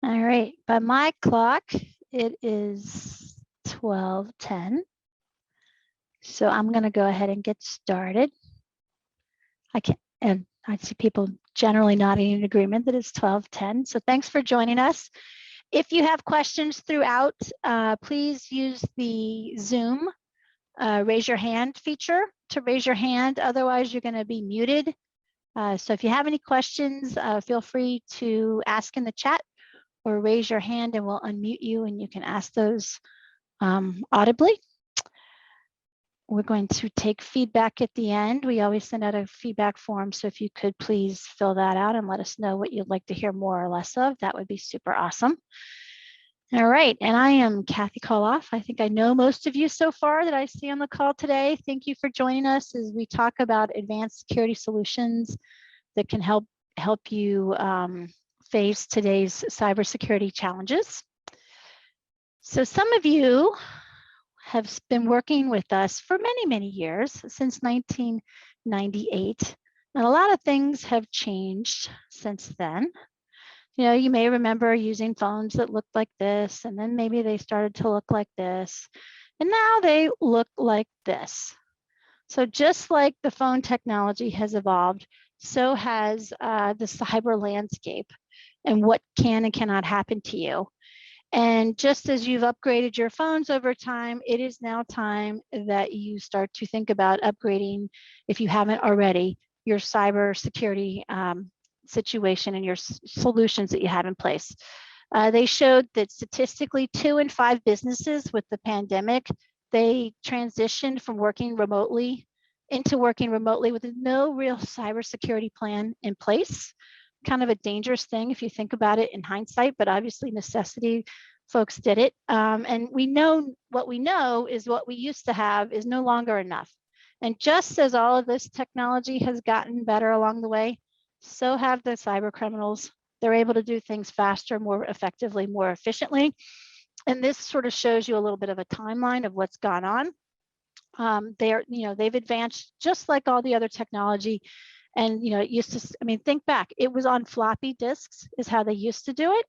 All right, by my clock, it is 12:10. So I'm going to go ahead and get started. And I see people generally nodding in agreement that it's 12:10. So thanks for joining us. If you have questions throughout, please use the Zoom raise your hand feature to raise your hand. Otherwise, you're going to be muted. So if you have any questions, feel free to ask in the chat or raise your hand and we'll unmute you and you can ask those audibly. We're going to take feedback at the end. We always send out a feedback form. So if you could please fill that out and let us know what you'd like to hear more or less of, that would be super awesome. All right, and I am Kathy Koloff. I think I know most of you so far that I see on the call today. Thank you for joining us as we talk about advanced security solutions that can help you face today's cybersecurity challenges. So some of you have been working with us for many, many years, since 1998, and a lot of things have changed since then. You know, you may remember using phones that looked like this, and then maybe they started to look like this, and now they look like this. So just like the phone technology has evolved, so has the cyber landscape and what can and cannot happen to you. And just as you've upgraded your phones over time, it is now time that you start to think about upgrading, if you haven't already, your cyber security situation and your solutions that you have in place. They showed that statistically 2 in 5 businesses with the pandemic, they transitioned from working remotely into working remotely with no real cybersecurity plan in place. Kind of a dangerous thing if you think about it in hindsight, but obviously necessity, folks did it. And we know what we know is what we used to have is no longer enough. And just as all of this technology has gotten better along the way, so have the cyber criminals. They're able to do things faster, more effectively, more efficiently. And this sort of shows you a little bit of a timeline of what's gone on. They've advanced just like all the other technology. And, it used to, think back, it was on floppy disks is how they used to do it.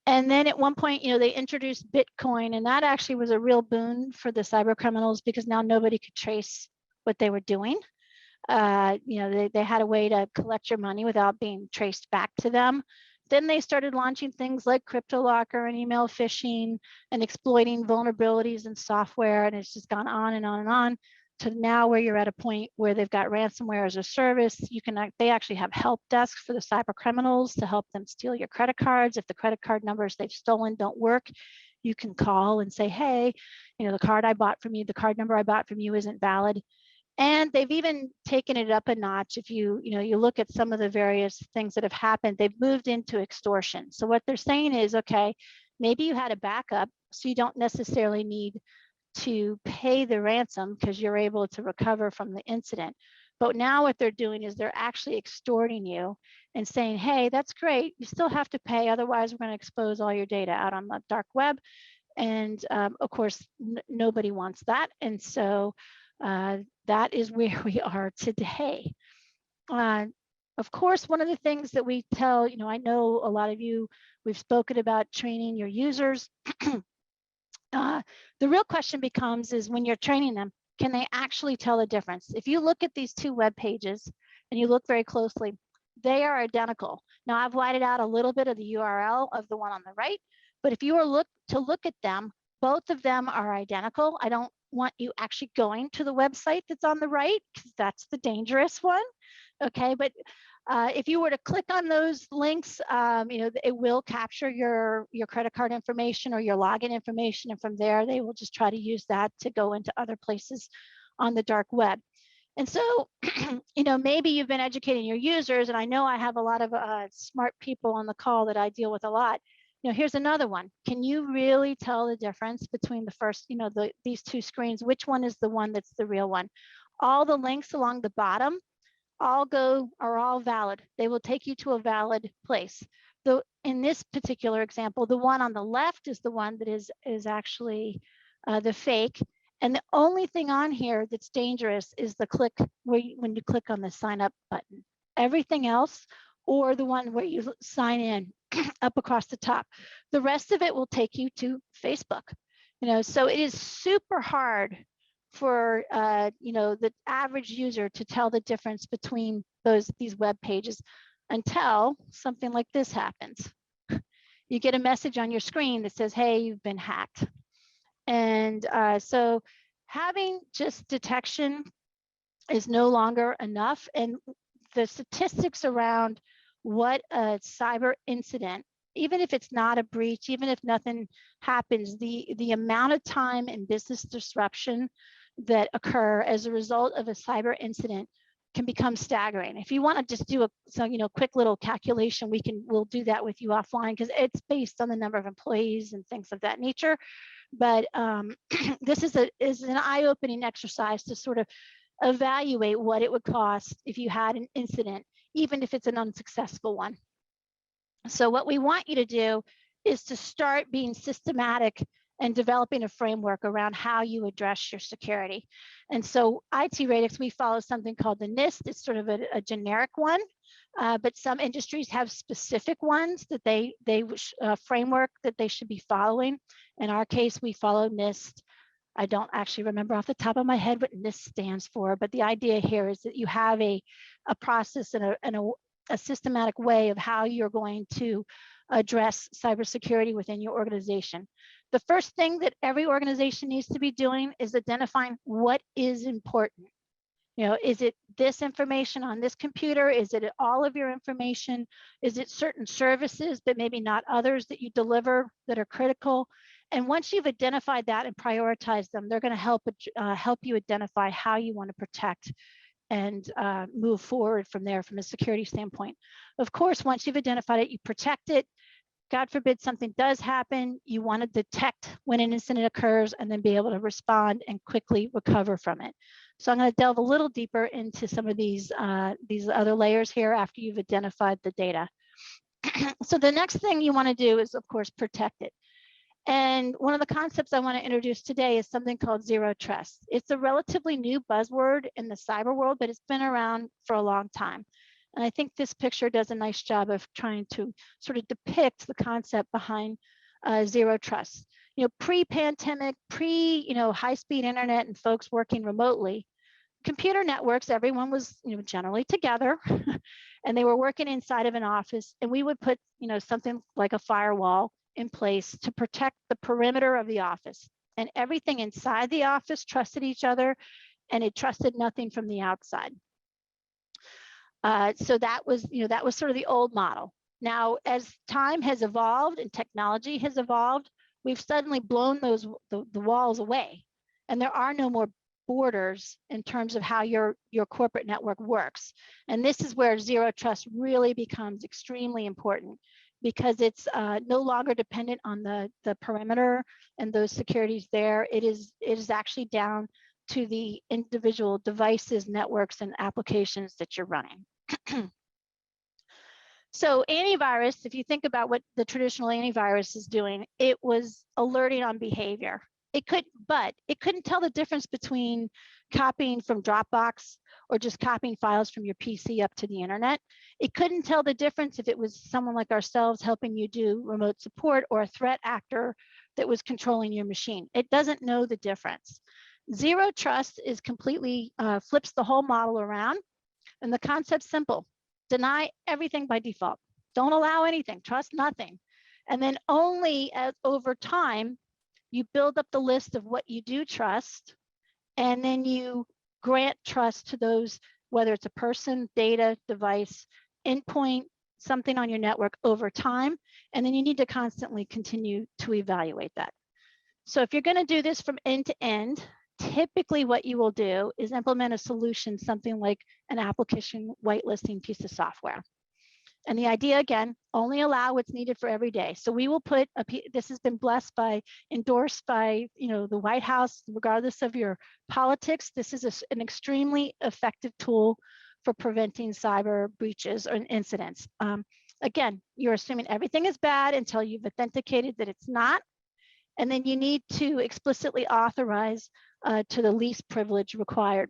And then at one point, they introduced Bitcoin, and that actually was a real boon for the cyber criminals because now nobody could trace what they were doing. They had a way to collect your money without being traced back to them. Then they started launching things like CryptoLocker and email phishing and exploiting vulnerabilities in software. And it's just gone on and on and on to now where you're at a point where they've got ransomware as a service. They actually have help desks for the cyber criminals to help them steal your credit cards. If the credit card numbers they've stolen don't work, you can call and say, hey, the card I bought from you, the card number I bought from you isn't valid. And they've even taken it up a notch. If you look at some of the various things that have happened, they've moved into extortion. So what they're saying is, okay, maybe you had a backup, so you don't necessarily need to pay the ransom because you're able to recover from the incident. But now what they're doing is they're actually extorting you and saying, hey, that's great, you still have to pay, otherwise we're going to expose all your data out on the dark web. And of course, nobody wants that. And so that is where we are today. Of course, one of the things that we tell, I know a lot of you, we've spoken about training your users. The real question becomes is when you're training them, can they actually tell the difference? If you look at these two web pages and you look very closely, they are identical. Now I've whited out a little bit of the URL of the one on the right, but if you were to look at them, both of them are identical. I don't want you actually going to the website that's on the right because that's the dangerous one. Okay, but if you were to click on those links, it will capture your credit card information or your login information. And from there, they will just try to use that to go into other places on the dark web. And so, maybe you've been educating your users, and I know I have a lot of smart people on the call that I deal with a lot. Here's another one. Can you really tell the difference between the first, these two screens? Which one is the one that's the real one? All the links along the bottom are all valid. They will take you to a valid place. Though in this particular example, the one on the left is the one that is actually the fake. And the only thing on here that's dangerous is the click when you click on the sign up button. Everything else or the one where you sign in up across the top. The rest of it will take you to Facebook. So it is super hard for the average user to tell the difference between these web pages until something like this happens. You get a message on your screen that says, hey, you've been hacked. And so having just detection is no longer enough. And the statistics around what a cyber incident, even if it's not a breach, even if nothing happens, the amount of time and business disruption that occur as a result of a cyber incident can become staggering. If you want to just do a quick little calculation, we'll do that with you offline, because it's based on the number of employees and things of that nature. But this is an eye-opening exercise to sort of evaluate what it would cost if you had an incident, even if it's an unsuccessful one. So what we want you to do is to start being systematic and developing a framework around how you address your security. And so IT Radix, we follow something called the NIST. It's sort of a generic one, but some industries have specific ones that they framework that they should be following. In our case, we follow NIST. I don't actually remember off the top of my head what NIST stands for, but the idea here is that you have a process and a systematic way of how you're going to address cybersecurity within your organization. The first thing that every organization needs to be doing is identifying what is important. Is it this information on this computer? Is it all of your information? Is it certain services, but maybe not others that you deliver that are critical? And once you've identified that and prioritized them, they're going to help you identify how you want to protect and move forward from there from a security standpoint. Of course, once you've identified it, you protect it. God forbid something does happen, you want to detect when an incident occurs and then be able to respond and quickly recover from it. So I'm going to delve a little deeper into some of these other layers here after you've identified the data. So the next thing you want to do is, of course, protect it. And one of the concepts I want to introduce today is something called zero trust. It's a relatively new buzzword in the cyber world, but it's been around for a long time. And I think this picture does a nice job of trying to sort of depict the concept behind zero trust. Pre-pandemic, high-speed internet and folks working remotely, computer networks, everyone was generally together and they were working inside of an office, and we would put something like a firewall in place to protect the perimeter of the office, and everything inside the office trusted each other and it trusted nothing from the outside. So that was sort of the old model. Now, as time has evolved and technology has evolved, we've suddenly blown the walls away, and there are no more borders in terms of how your corporate network works. And this is where zero trust really becomes extremely important, because it's no longer dependent on the perimeter and those securities there. It is actually down to the individual devices, networks, and applications that you're running. So antivirus, if you think about what the traditional antivirus is doing, it was alerting on behavior. But it couldn't tell the difference between copying from Dropbox or just copying files from your PC up to the internet. It couldn't tell the difference if it was someone like ourselves helping you do remote support or a threat actor that was controlling your machine. It doesn't know the difference. Zero trust is completely flips the whole model around, and the concept's simple. Deny everything by default. Don't allow anything, trust nothing. And then only over time, you build up the list of what you do trust, and then you grant trust to those, whether it's a person, data, device, endpoint, something on your network over time, and then you need to constantly continue to evaluate that. So if you're going to do this from end to end, typically what you will do is implement a solution, something like an application whitelisting piece of software. And the idea, again, only allow what's needed for every day. So we will put this has been endorsed by the White House, regardless of your politics. This is an extremely effective tool for preventing cyber breaches or incidents. Again, you're assuming everything is bad until you've authenticated that it's not. And then you need to explicitly authorize to the least privilege required.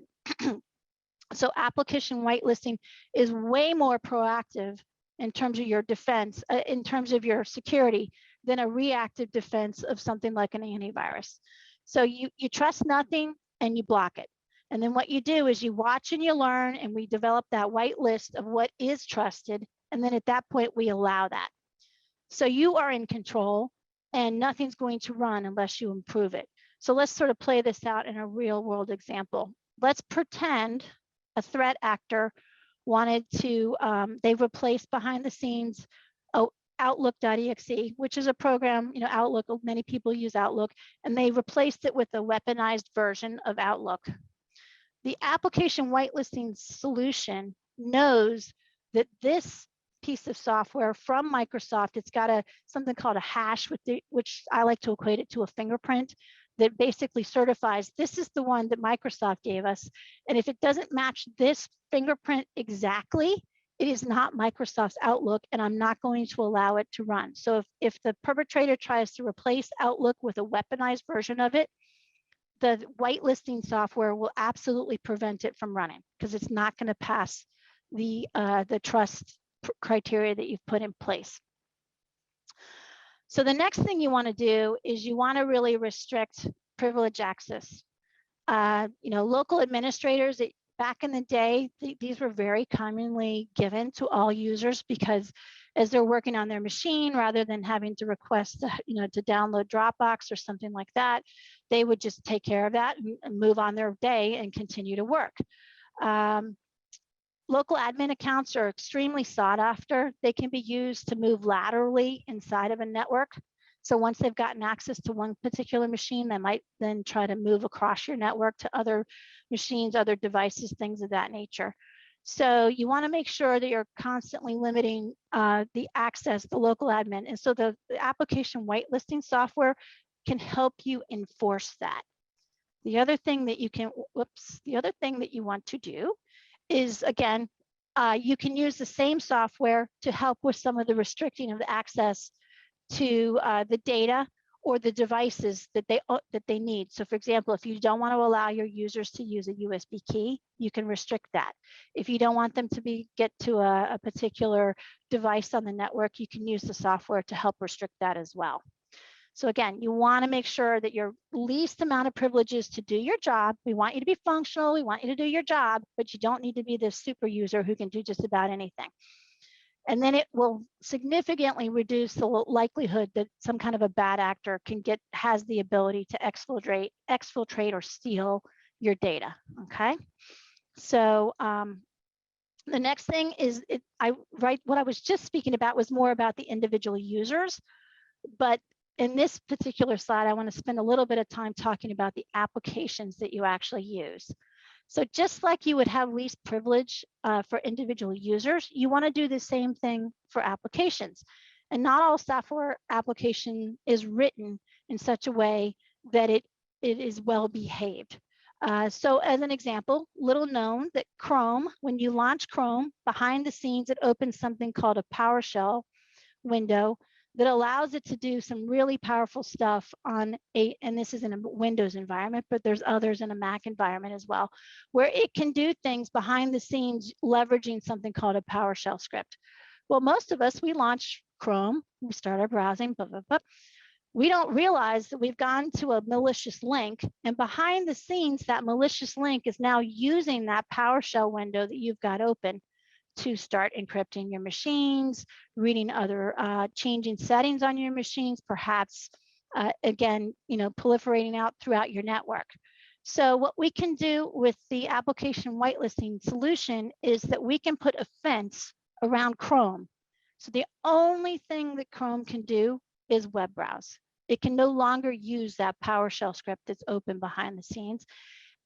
So application whitelisting is way more proactive in terms of your defense, in terms of your security, than a reactive defense of something like an antivirus. So you trust nothing and you block it. And then what you do is you watch and you learn, and we develop that white list of what is trusted. And then at that point, we allow that. So you are in control, and nothing's going to run unless you improve it. So let's sort of play this out in a real world example. Let's pretend a threat actor wanted to, they've replaced behind the scenes Outlook.exe, which is a program, Outlook, many people use Outlook, and they replaced it with a weaponized version of Outlook. The application whitelisting solution knows that this piece of software from Microsoft, it's got something called a hash, which I like to equate it to a fingerprint, that basically certifies this is the one that Microsoft gave us. And if it doesn't match this fingerprint exactly, it is not Microsoft's Outlook, and I'm not going to allow it to run. So if the perpetrator tries to replace Outlook with a weaponized version of it, the whitelisting software will absolutely prevent it from running, because it's not going to pass the trust criteria that you've put in place. So the next thing you want to do is you want to really restrict privilege access. Local administrators, back in the day, these were very commonly given to all users, because as they're working on their machine, rather than having to request, to download Dropbox or something like that, they would just take care of that and move on their day and continue to work. Local admin accounts are extremely sought after. They can be used to move laterally inside of a network. So once they've gotten access to one particular machine, they might then try to move across your network to other machines, other devices, things of that nature. So you want to make sure that you're constantly limiting the access, the local admin. And so the application whitelisting software can help you enforce that. The other thing that you want to do is, again, you can use the same software to help with some of the restricting of the access to the data or the devices that they need. So for example, if you don't want to allow your users to use a USB key, you can restrict that. If you don't want them to get to a particular device on the network, you can use the software to help restrict that as well. So again, you want to make sure that your least amount of privileges to do your job. We want you to be functional. We want you to do your job, but you don't need to be this super user who can do just about anything. And then it will significantly reduce the likelihood that some kind of a bad actor has the ability to exfiltrate or steal your data, okay? So the next thing is, what I was just speaking about was more about the individual users, but in this particular slide, I want to spend a little bit of time talking about the applications that you actually use. So just like you would have least privilege for individual users, you want to do the same thing for applications. And not all software application is written in such a way that it is well behaved. So as an example, little known, that Chrome, when you launch Chrome, behind the scenes, it opens something called a PowerShell window that allows it to do some really powerful stuff and this is in a Windows environment, but there's others in a Mac environment as well, where it can do things behind the scenes leveraging something called a PowerShell script. Well, most of us, we launch Chrome, we start our browsing, we don't realize that we've gone to a malicious link, and behind the scenes, that malicious link is now using that PowerShell window that you've got open to start encrypting your machines, reading other, changing settings on your machines, perhaps, again, proliferating out throughout your network. So what we can do with the application whitelisting solution is that we can put a fence around Chrome. So the only thing that Chrome can do is web browse. It can no longer use that PowerShell script that's open behind the scenes.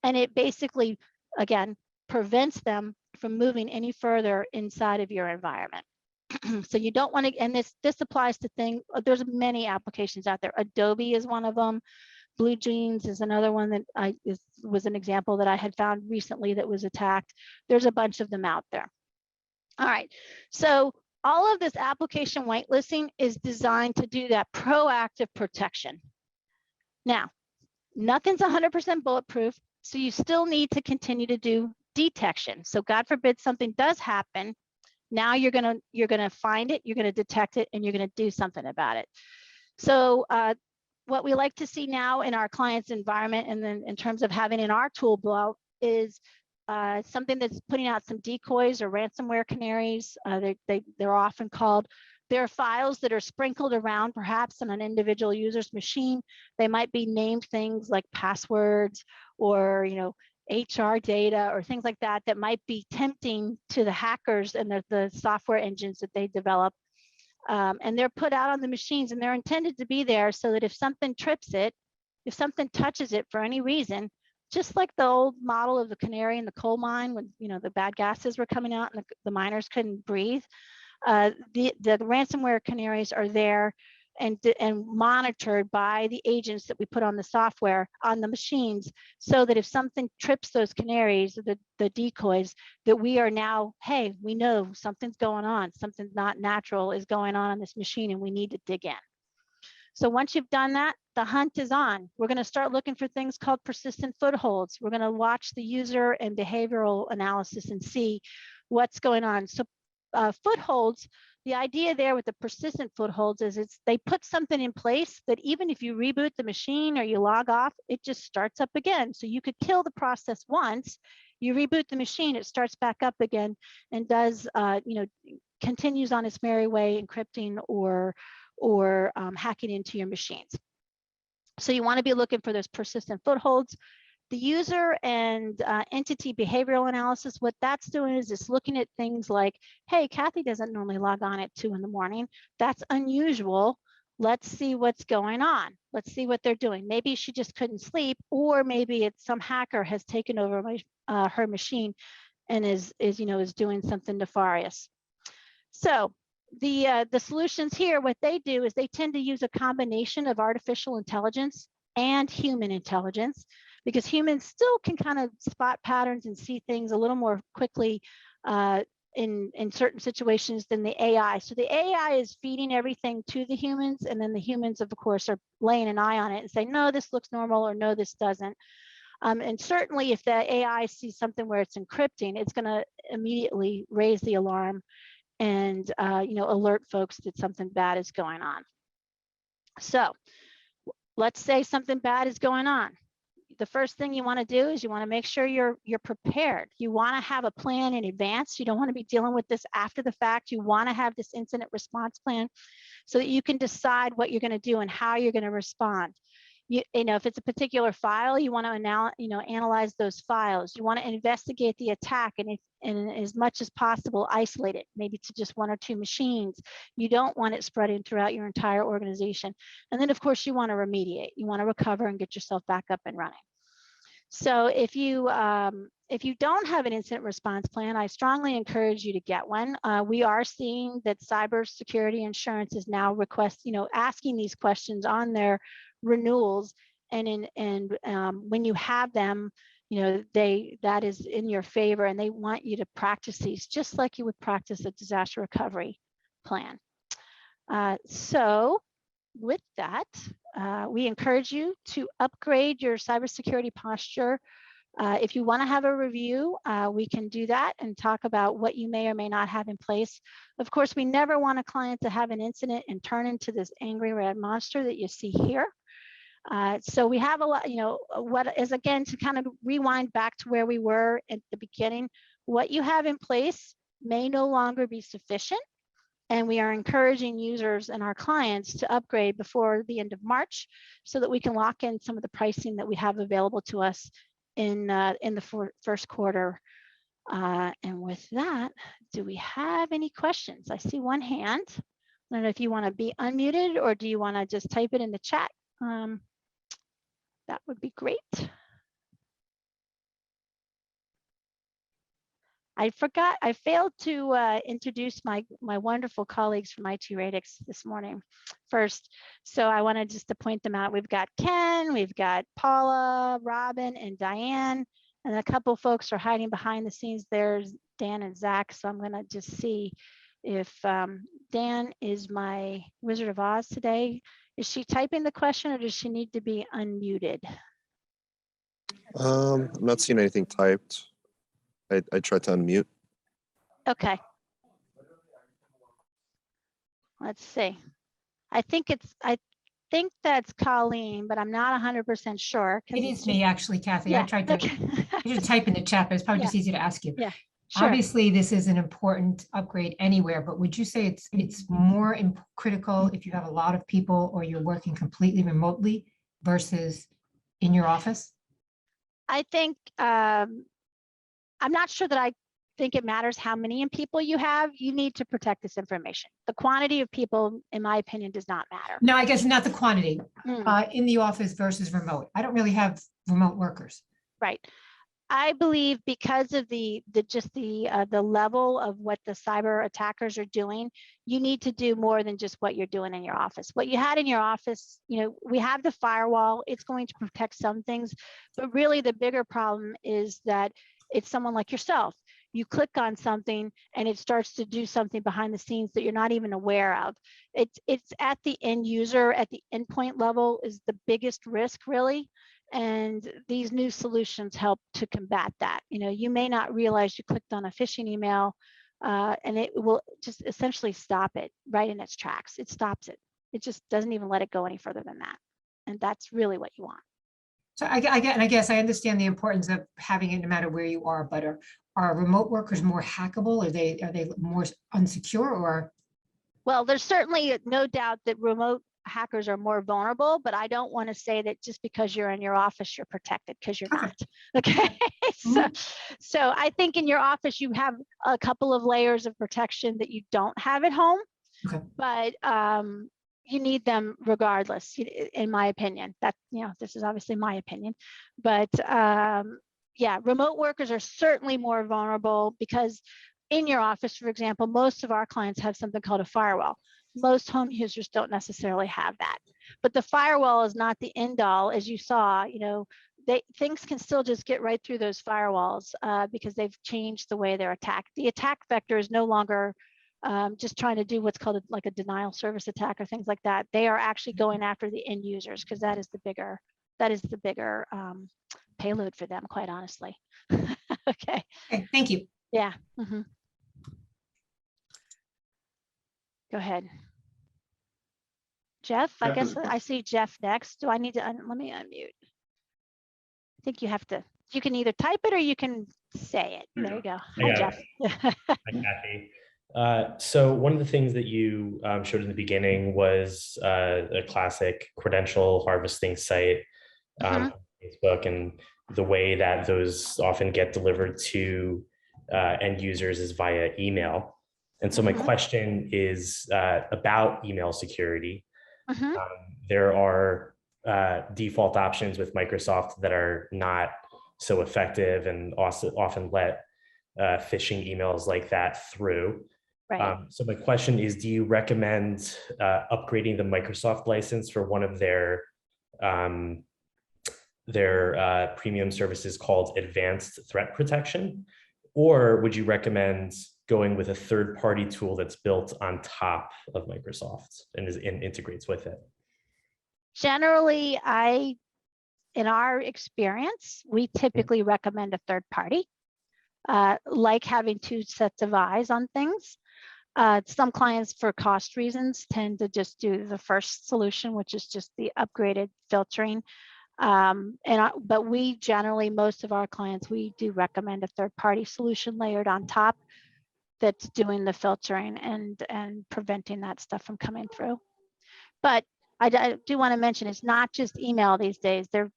And it basically, again, prevents them from moving any further inside of your environment. So you don't want to, and this applies to things, there's many applications out there. Adobe is one of them. BlueJeans is another one that was an example that I had found recently that was attacked. There's a bunch of them out there. All right, so all of this application whitelisting is designed to do that proactive protection. Now, nothing's 100% bulletproof, so you still need to continue to do detection. So God forbid something does happen, Now you're gonna find it, you're gonna detect it, and you're gonna do something about it. So what we like to see now in our clients' environment, and then in terms of having in our tool belt, is something that's putting out some decoys or ransomware canaries. They're often called. There are files that are sprinkled around perhaps on an individual user's machine. They might be named things like passwords or HR data or things like that that might be tempting to the hackers and the software engines that they develop. And they're put out on the machines, and they're intended to be there so that if something trips it, if something touches it for any reason, just like the old model of the canary in the coal mine when the bad gases were coming out and the miners couldn't breathe, the ransomware canaries are there and monitored by the agents that we put on the software on the machines, so that if something trips those canaries, the decoys, that we are now, hey, we know something's going on, something not natural is going on this machine, and we need to dig in. So once you've done that, the hunt is on. We're going to start looking for things called persistent footholds. We're going to watch the user and behavioral analysis and see what's going on. So footholds, the idea there with the persistent footholds is they put something in place that even if you reboot the machine or you log off, it just starts up again. So you could kill the process once, you reboot the machine, it starts back up again and does, continues on its merry way, encrypting or hacking into your machines. So you want to be looking for those persistent footholds. The user and entity behavioral analysis, what that's doing is it's looking at things like, hey, Kathy doesn't normally log on at 2 in the morning. That's unusual. Let's see what's going on. Let's see what they're doing. Maybe she just couldn't sleep, or maybe it's some hacker has taken over her machine and is doing something nefarious. So the solutions here, what they do is they tend to use a combination of artificial intelligence and human intelligence, because humans still can kind of spot patterns and see things a little more quickly in certain situations than the AI. So the AI is feeding everything to the humans, and then the humans, of course, are laying an eye on it and say, no, this looks normal, or no, this doesn't. And certainly if the AI sees something where it's encrypting, it's going to immediately raise the alarm and alert folks that something bad is going on. So let's say something bad is going on. The first thing you want to do is you want to make sure you're prepared. You want to have a plan in advance. You don't want to be dealing with this after the fact. You want to have this incident response plan so that you can decide what you're going to do and how you're going to respond. If it's a particular file, you want to analyze those files. You want to investigate the attack and as much as possible isolate it, maybe to just 1 or 2 machines. You don't want it spreading throughout your entire organization. And then, of course, you want to remediate. You want to recover and get yourself back up and running. So if you don't have an incident response plan, I strongly encourage you to get one. We are seeing that cybersecurity insurance is now asking these questions on their renewals, and when you have them, that is in your favor, and they want you to practice these just like you would practice a disaster recovery plan. So with that, we encourage you to upgrade your cybersecurity posture. If you want to have a review, we can do that and talk about what you may or may not have in place. Of course, we never want a client to have an incident and turn into this angry red monster that you see here. So we have a lot, what is, again, to kind of rewind back to where we were at the beginning, what you have in place may no longer be sufficient. And we are encouraging users and our clients to upgrade before the end of March so that we can lock in some of the pricing that we have available to us in the first quarter. And with that, do we have any questions? I see one hand. I don't know if you want to be unmuted or do you want to just type it in the chat? That would be great. I failed to introduce my wonderful colleagues from IT Radix this morning first. So I wanted just to point them out. We've got Ken, we've got Paula, Robin, and Diane, and a couple folks are hiding behind the scenes. There's Dan and Zach. So I'm gonna just see if Dan is my Wizard of Oz today. Is she typing the question or does she need to be unmuted? I'm not seeing anything typed. I tried to unmute. Okay. let's see. I think that's Colleen, but I'm not 100% sure. It is me, actually, Kathy. I Yeah. tried to, I should type in the chat, but it's probably just easy to ask you. Yeah, sure. Obviously, this is an important upgrade anywhere, but would you say it's more critical if you have a lot of people or you're working completely remotely versus in your office? I think I'm not sure that I think it matters how many people you have. You need to protect this information. The quantity of people, in my opinion, does not matter. No, I guess not the quantity Mm. in the office versus remote. I don't really have remote workers. Right. I believe because of the level of what the cyber attackers are doing, you need to do more than just what you're doing in your office. What you had in your office, we have the firewall, it's going to protect some things, but really the bigger problem is that it's someone like yourself. You click on something and it starts to do something behind the scenes that you're not even aware of. It's at the end user, at the endpoint level is the biggest risk, really. And these new solutions help to combat that. You may not realize you clicked on a phishing email and it will just essentially stop it right in its tracks. It stops it. It just doesn't even let it go any further than that. And that's really what you want. So I guess I understand the importance of having it no matter where you are, but are remote workers more hackable? Are they more unsecure or? Well, there's certainly no doubt that remote hackers are more vulnerable, but I don't want to say that just because you're in your office, you're protected, because you're not. Okay. So I think in your office, you have a couple of layers of protection that you don't have at home, but you need them regardless, in my opinion. That, this is obviously my opinion, but yeah, remote workers are certainly more vulnerable because in your office, for example, most of our clients have something called a firewall. Most home users don't necessarily have that, but the firewall is not the end all. As you saw, things can still just get right through those firewalls because they've changed the way they're attacked. The attack vector is no longer just trying to do what's called like a denial service attack or things like that. They are actually going after the end users because that is the bigger payload for them, quite honestly. Okay, thank you. Yeah. Go ahead. Jeff, I guess I see Jeff next. Do I need to, let me unmute. I think you have to, you can either type it or you can say it. There you go. Hi, Jeff. Hi, Kathy. So one of the things that you showed in the beginning was a classic credential harvesting site, Facebook, and the way that those often get delivered to end users is via email. And so my question is about email security. There are default options with Microsoft that are not so effective and also often let phishing emails like that through. Right. So my question is, do you recommend upgrading the Microsoft license for one of their premium services called Advanced Threat Protection? Or would you recommend going with a third-party tool that's built on top of Microsoft and integrates with it? Generally, in our experience, we typically recommend a third party, like having two sets of eyes on things. Some clients, for cost reasons, tend to just do the first solution, which is just the upgraded filtering. But we generally, most of our clients, we do recommend a third-party solution layered on top that's doing the filtering and preventing that stuff from coming through. But I do want to mention, it's not just email these days. The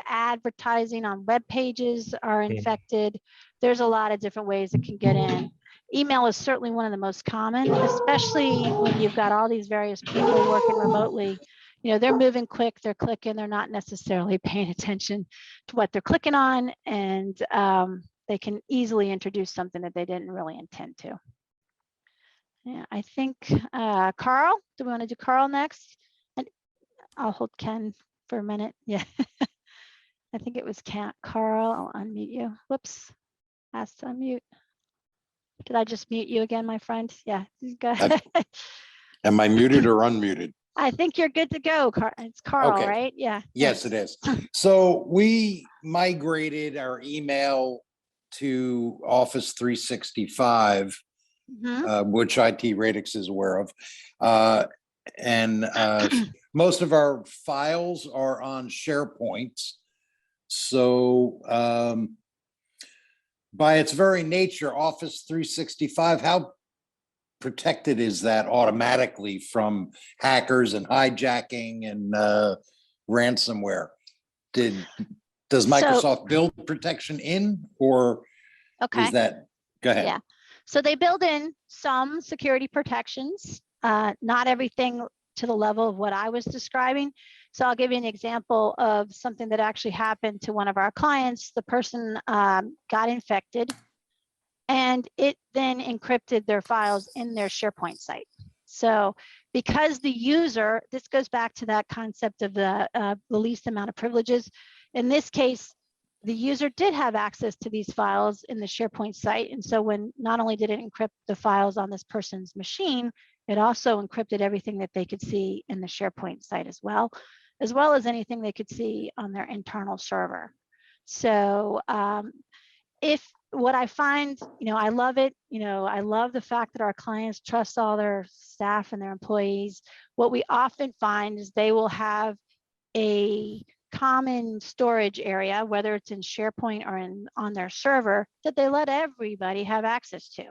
advertising on web pages are infected. There's a lot of different ways it can get in. Email is certainly one of the most common, especially when you've got all these various people working remotely. They're moving quick, they're clicking, they're not necessarily paying attention to what they're clicking on, and they can easily introduce something that they didn't really intend to. Yeah, I think Carl, do we want to do Carl next? And I'll hold Ken for a minute. Yeah, I think it was Carl. I'll unmute you. Whoops, asked to unmute. Did I just mute you again, my friend? Yeah, go ahead. Am I muted or unmuted? I think you're good to go. It's Carl, Okay. Right? Yeah. Yes, it is. So we migrated our email to Office 365 which IT Radix is aware of. And most of our files are on SharePoint. So by its very nature, Office 365, how protected is that automatically from hackers and hijacking and ransomware? Does Microsoft build protection in, or Okay. is that, go ahead. Yeah. So they build in some security protections, not everything to the level of what I was describing. So I'll give you an example of something that actually happened to one of our clients. The person got infected, and it then encrypted their files in their SharePoint site. So because the user, this goes back to that concept of the least amount of privileges. In this case, the user did have access to these files in the SharePoint site. And so when not only did it encrypt the files on this person's machine, it also encrypted everything that they could see in the SharePoint site as well as anything they could see on their internal server. So if what I find, I love it. I love the fact that our clients trust all their staff and their employees. What we often find is they will have a common storage area, whether it's in SharePoint or on their server, that they let everybody have access to.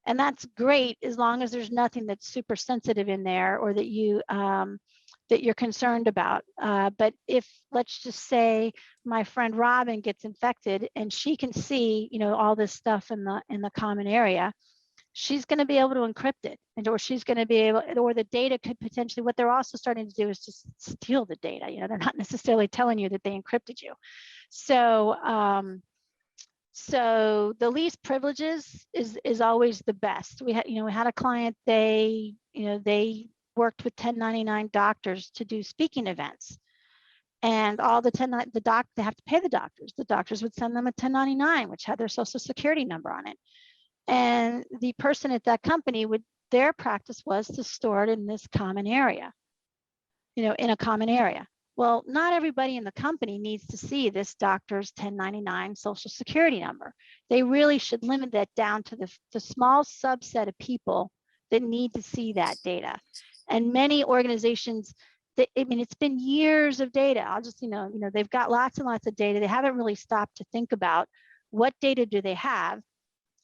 And that's great as long as there's nothing that's super sensitive in there or that you're concerned about. But if, let's just say, my friend Robin gets infected and she can see, all this stuff in the common area, she's going to be able to encrypt it, or she's going to be able, or the data could potentially, what they're also starting to do is just steal the data. They're not necessarily telling you that they encrypted you. So, so the least privileges is always the best. We had a client, they worked with 1099 doctors to do speaking events, and all they have to pay the doctors. The doctors would send them a 1099, which had their social security number on it. And the person at that company their practice was to store it in this common area, in a common area. Well, not everybody in the company needs to see this doctor's 1099 social security number. They really should limit that down to the small subset of people that need to see that data. And many organizations, it's been years of data. I'll just, they've got lots and lots of data. They haven't really stopped to think about what data do they have.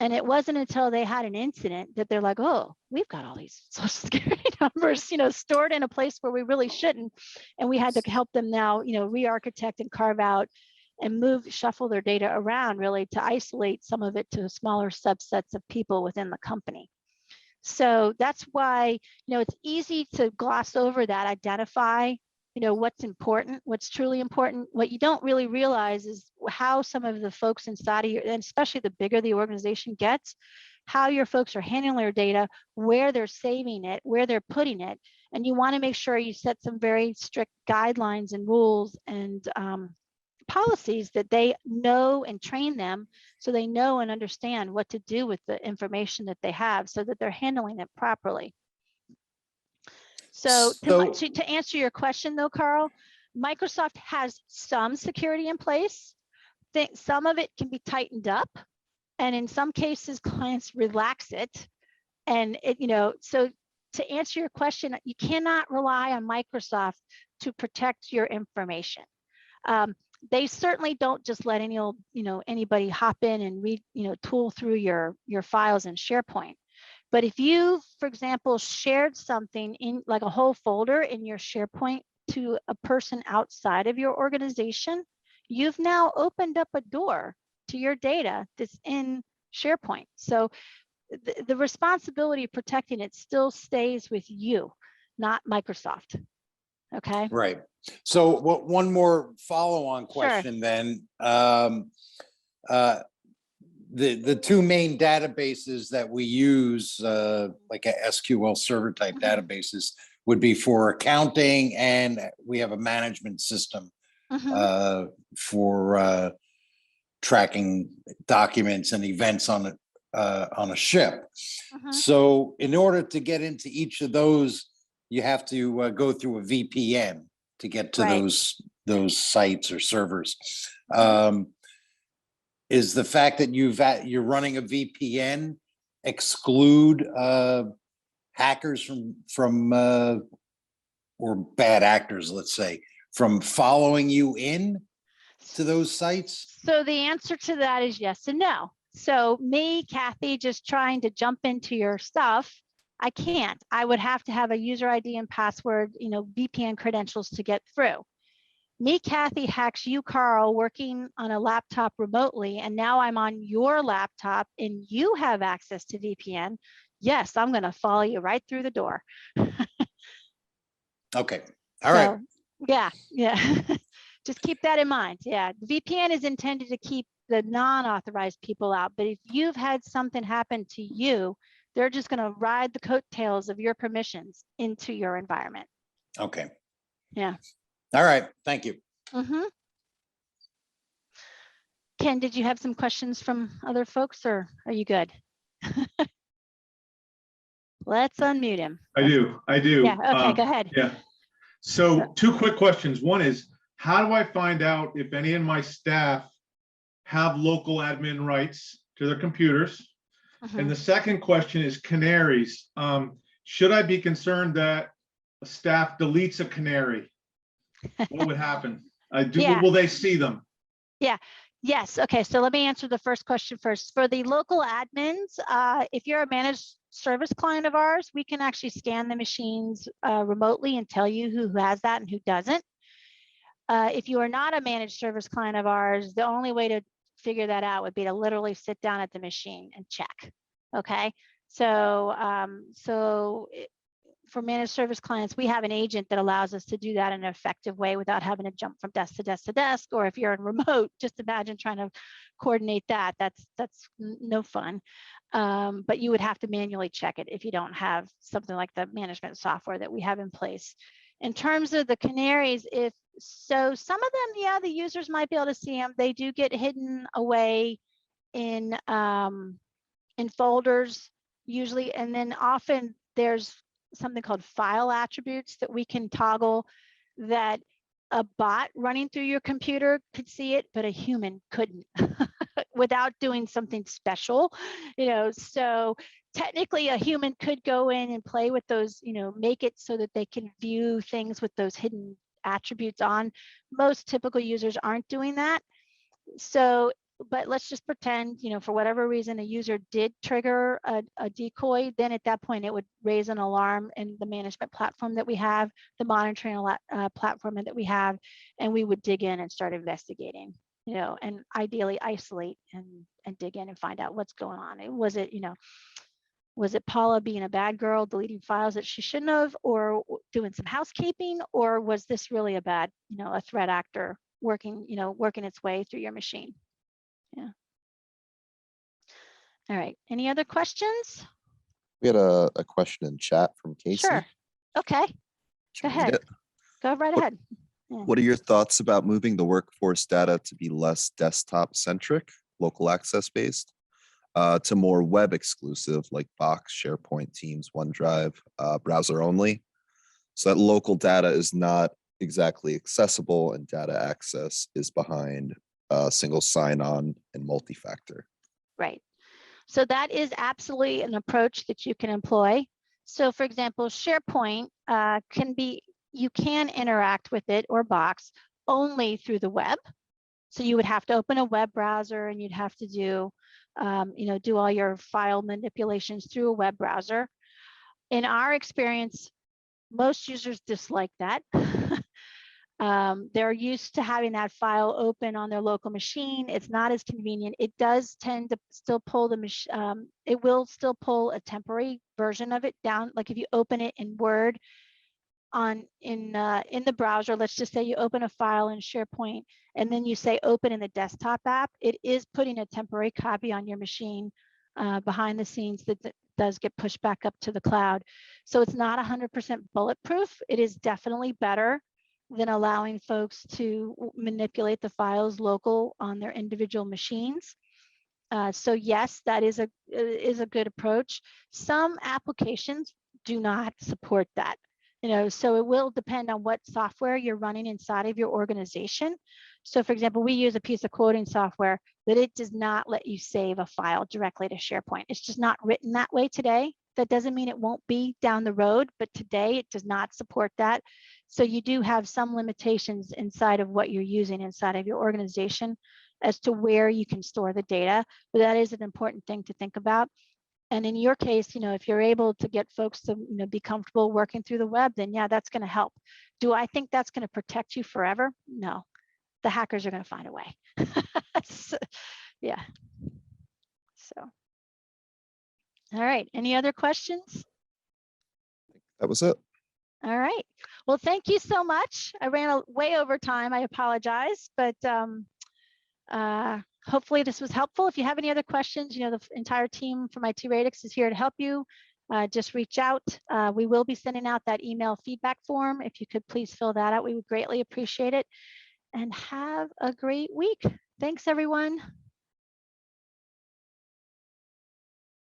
And it wasn't until they had an incident that they're like, oh, we've got all these social security numbers, stored in a place where we really shouldn't. And we had to help them now, re-architect and carve out and shuffle their data around, really, to isolate some of it to smaller subsets of people within the company. So that's why, it's easy to gloss over that, identify, what's important, what's truly important. What you don't really realize is how some of the folks inside of your, and especially the bigger the organization gets, how your folks are handling their data, where they're saving it, where they're putting it. And you want to make sure you set some very strict guidelines and rules and policies that they know, and train them so they know and understand what to do with the information that they have so that they're handling it properly. So to answer your question though, Carl, Microsoft has some security in place. Some of it can be tightened up, and in some cases clients relax it. And so to answer your question, you cannot rely on Microsoft to protect your information. They certainly don't just let anybody hop in and read, tool through your files in SharePoint. But if you, for example, shared something in like a whole folder in your SharePoint to a person outside of your organization, you've now opened up a door to your data that's in SharePoint. So the responsibility of protecting it still stays with you, not Microsoft. Okay. Right. So one more follow-on question then. The two main databases that we use, like a SQL Server type databases, would be for accounting, and we have a management system for tracking documents and events on a ship. So in order to get into each of those, you have to go through a VPN to get to those sites or servers. Is the fact that you're running a VPN exclude hackers from or bad actors, let's say, from following you in to those sites? So the answer to that is yes and no. So me, Kathy, just trying to jump into your stuff, I can't. I would have to have a user ID and password, VPN credentials to get through. Me, Kathy, hacks you, Carl, working on a laptop remotely, and now I'm on your laptop and you have access to VPN. Yes, I'm going to follow you right through the door. Okay, all right. Yeah. Just keep that in mind. Yeah, the VPN is intended to keep the non-authorized people out, but if you've had something happen to you, they're just going to ride the coattails of your permissions into your environment. Okay. Yeah. All right, thank you. Ken, did you have some questions from other folks, or are you good? Let's unmute him. I do. Yeah, okay, go ahead. Yeah. So 2 quick questions. One is, how do I find out if any of my staff have local admin rights to their computers? And the second question is canaries. Should I be concerned that a staff deletes a canary? What would happen? Yeah. Will they see them? Yes. Okay. So let me answer the first question first. For the local admins, if you're a managed service client of ours, we can actually scan the machines remotely and tell you who has that and who doesn't. If you are not a managed service client of ours, the only way to figure that out would be to literally sit down at the machine and check. Okay. So, for managed service clients, we have an agent that allows us to do that in an effective way without having to jump from desk to desk to desk. Or if you're in remote, just imagine trying to coordinate that. That's no fun. But you would have to manually check it if you don't have something like the management software that we have in place. In terms of the canaries, some of them, yeah, the users might be able to see them. They do get hidden away in folders usually, and then often there's something called file attributes that we can toggle that a bot running through your computer could see it, but a human couldn't without doing something special, so technically a human could go in and play with those, make it so that they can view things with those hidden attributes on. Most typical users aren't doing that. So, but let's just pretend, for whatever reason, a user did trigger a decoy, then at that point it would raise an alarm in the management platform that we have, the monitoring platform that we have, and we would dig in and start investigating, and ideally isolate and dig in and find out what's going on. Was it Paula being a bad girl, deleting files that she shouldn't have, or doing some housekeeping, or was this really a bad, a threat actor working its way through your machine? Yeah. All right. Any other questions? We had a question in chat from Casey. Sure. Okay. Go Can we read ahead. it? Go right ahead. What are your thoughts about moving the workforce data to be less desktop centric, local access based, to more web exclusive like Box, SharePoint, Teams, OneDrive, browser only, so that local data is not exactly accessible and data access is behind single sign-on and multi-factor? Right. So that is absolutely an approach that you can employ. So for example, SharePoint you can interact with it or Box only through the web. So you would have to open a web browser and you'd have to do, do all your file manipulations through a web browser. In our experience, most users dislike that. They're used to having that file open on their local machine. It's not as convenient. It does tend to still pull it will still pull a temporary version of it down. Like if you open it in Word in the browser, let's just say you open a file in SharePoint and then you say open in the desktop app, it is putting a temporary copy on your machine behind the scenes that does get pushed back up to the cloud. So it's not 100% bulletproof. It is definitely better than allowing folks to manipulate the files local on their individual machines. So yes, that is a good approach. Some applications do not support that. So it will depend on what software you're running inside of your organization. So for example, we use a piece of quoting software that it does not let you save a file directly to SharePoint. It's just not written that way today. That doesn't mean it won't be down the road, but today it does not support that. So you do have some limitations inside of what you're using inside of your organization as to where you can store the data, but that is an important thing to think about. And in your case, if you're able to get folks to be comfortable working through the web, then yeah, that's going to help. Do I think that's going to protect you forever? No, the hackers are going to find a way. Yeah. So, all right. Any other questions? That was it. All right. Well, thank you so much. I ran way over time. I apologize, but hopefully this was helpful. If you have any other questions, the entire team from IT Radix is here to help you. Just reach out. We will be sending out that email feedback form. If you could please fill that out, we would greatly appreciate it. And have a great week. Thanks, everyone.